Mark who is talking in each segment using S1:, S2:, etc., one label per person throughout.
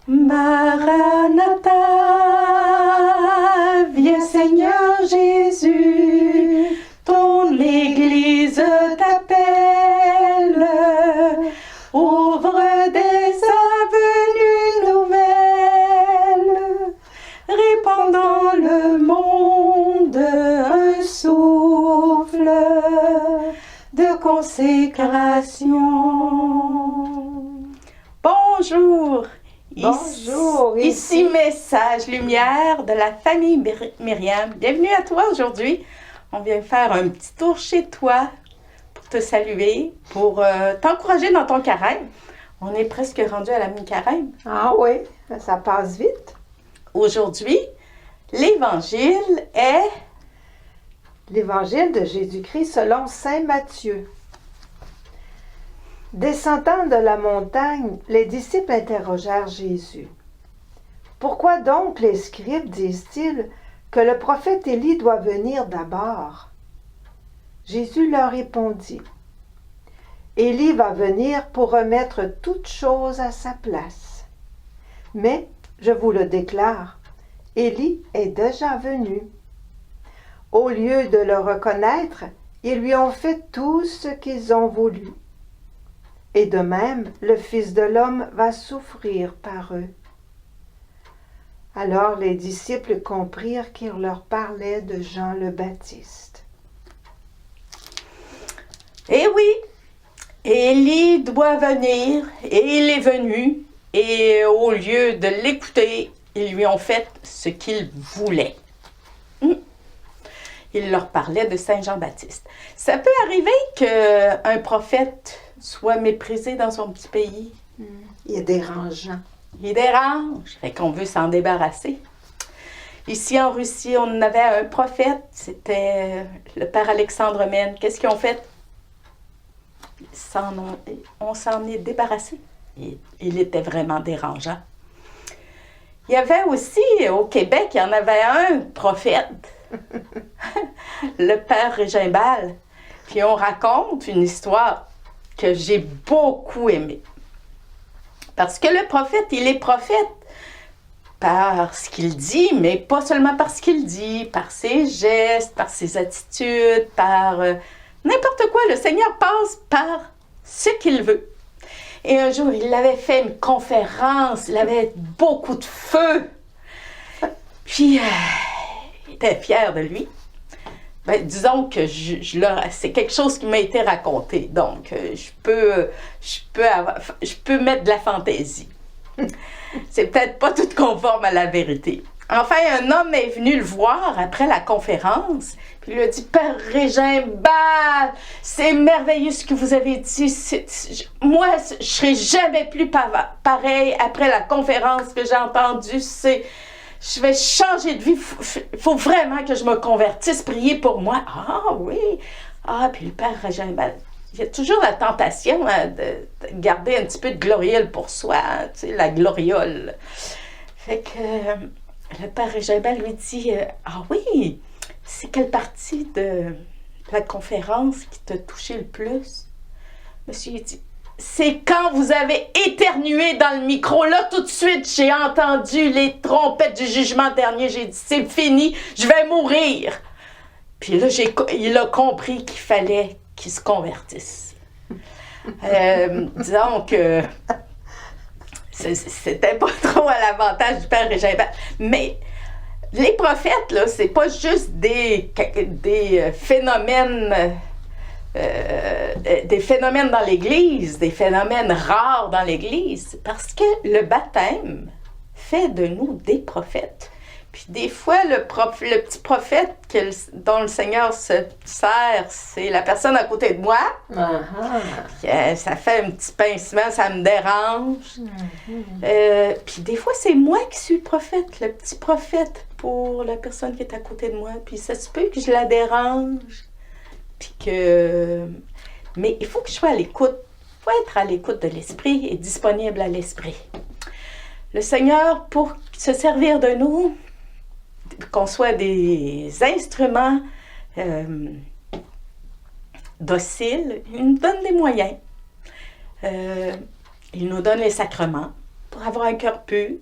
S1: Maranatha, viens Seigneur Jésus, ton Église t'appelle. Ouvre des avenues nouvelles, répand dans le monde un souffle de consécration. Bonjour!
S2: Bonjour!
S1: Ici Message Lumière de la famille Myriam. Bienvenue à toi aujourd'hui. On vient faire un petit tour chez toi pour te saluer, pour t'encourager dans ton carême. On est presque rendu à la mi-carême.
S2: Ah oui, ça passe vite.
S1: Aujourd'hui, l'Évangile est...
S2: L'Évangile de Jésus-Christ selon saint Matthieu. Descendant de la montagne, les disciples interrogèrent Jésus. « Pourquoi donc les scribes disent-ils que le prophète Élie doit venir d'abord ?» Jésus leur répondit. « Élie va venir pour remettre toutes choses à sa place. Mais, je vous le déclare, Élie est déjà venu. Au lieu de le reconnaître, ils lui ont fait tout ce qu'ils ont voulu. Et de même, le Fils de l'homme va souffrir par eux. » Alors les disciples comprirent qu'il leur parlait de Jean le Baptiste.
S1: Eh oui, Élie doit venir, et il est venu, et au lieu de l'écouter, ils lui ont fait ce qu'ils voulaient. Il leur parlait de Saint Jean-Baptiste. Ça peut arriver qu'un prophète soit méprisé dans son petit pays.
S2: Il est dérangeant.
S1: Il dérange, fait qu'on veut s'en débarrasser. Ici en Russie, on avait un prophète, c'était le père Alexandre Mène. Qu'est-ce qu'ils ont fait? On s'en est débarrassé. Il était vraiment dérangeant. Il y avait aussi, au Québec, il y en avait un prophète, le père Régimbal. Puis on raconte une histoire que j'ai beaucoup aimée. Parce que le prophète, il est prophète par ce qu'il dit, mais pas seulement par ce qu'il dit, par ses gestes, par ses attitudes, par n'importe quoi. Le Seigneur passe par ce qu'il veut. Et un jour, il avait fait une conférence, il avait beaucoup de feu. Puis, il était fier de lui. Ben, disons que c'est quelque chose qui m'a été raconté, donc je peux mettre de la fantaisie. C'est peut-être pas tout conforme à la vérité. Enfin, un homme est venu le voir après la conférence, puis il lui a dit « Père Régimbal, c'est merveilleux ce que vous avez dit. Moi, je serai jamais plus pareil après la conférence que j'ai entendue. Je vais changer de vie. Il faut vraiment que je me convertisse. Priez pour moi. » Ah oui. Ah, puis le père Régimbal, il y a toujours la tentation de garder un petit peu de gloriole pour soi. Hein, tu sais, la gloriole. Fait que le père Régimbal lui dit « Ah oui, c'est quelle partie de la conférence qui t'a touché le plus? » Monsieur, il dit « C'est quand vous avez éternué dans le micro. Là, tout de suite, j'ai entendu les trompettes du jugement dernier. J'ai dit, c'est fini, je vais mourir. » Puis là, il a compris qu'il fallait qu'il se convertisse. Disons que c'était pas trop à l'avantage du père Régimbal. Mais les prophètes, là, c'est pas juste des phénomènes... des phénomènes dans l'Église, des phénomènes rares dans l'Église, parce que le baptême fait de nous des prophètes. Puis des fois, le petit prophète dont le Seigneur se sert, c'est la personne à côté de moi. Ça fait un petit pincement, ça me dérange. Puis des fois, c'est moi qui suis le prophète, le petit prophète pour la personne qui est à côté de moi. Puis ça se peut que je la dérange. Mais il faut que je sois à l'écoute. Il faut être à l'écoute de l'Esprit et disponible à l'Esprit. Le Seigneur, pour se servir de nous, qu'on soit des instruments dociles, il nous donne des moyens. Il nous donne les sacrements. pour avoir un cœur pur.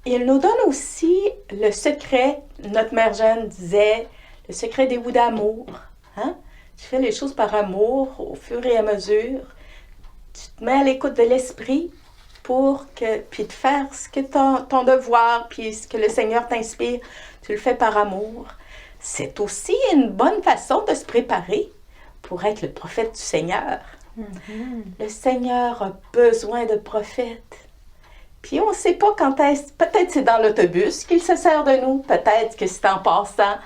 S1: Il nous donne aussi le secret, notre mère Jeanne disait, le secret des bouts d'amour. Hein? Tu fais les choses par amour au fur et à mesure. Tu te mets à l'écoute de l'esprit puis de faire ce que ton devoir, puis ce que le Seigneur t'inspire, tu le fais par amour. C'est aussi une bonne façon de se préparer pour être le prophète du Seigneur. Mm-hmm. Le Seigneur a besoin de prophètes. Puis on ne sait pas quand est-ce, peut-être c'est dans l'autobus qu'il se sert de nous, peut-être que c'est en passant.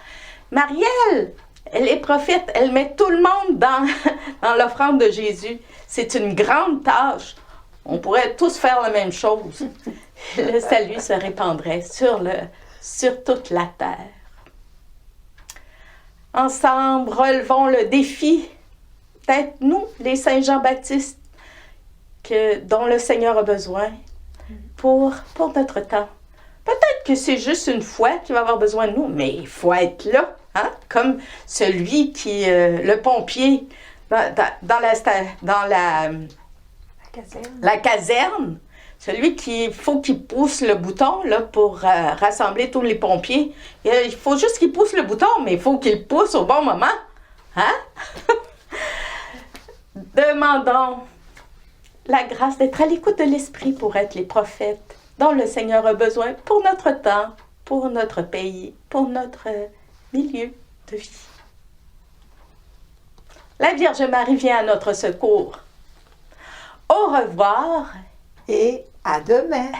S1: Marielle, elle est prophète, elle met tout le monde dans l'offrande de Jésus. C'est une grande tâche. On pourrait tous faire la même chose. Le salut se répandrait sur toute la terre. Ensemble, relevons le défi d'être nous, les Saint Jean-Baptiste, dont le Seigneur a besoin pour notre temps. Peut-être que c'est juste une fois qu'il va avoir besoin de nous, mais il faut être là, hein? Comme celui qui, le pompier, dans la caserne, celui faut qu'il pousse le bouton là, pour rassembler tous les pompiers. Il faut juste qu'il pousse le bouton, mais il faut qu'il pousse au bon moment. Hein? Demandons la grâce d'être à l'écoute de l'Esprit pour être les prophètes dont le Seigneur a besoin pour notre temps, pour notre pays, pour notre milieu de vie. La Vierge Marie vient à notre secours. Au revoir
S2: et à demain.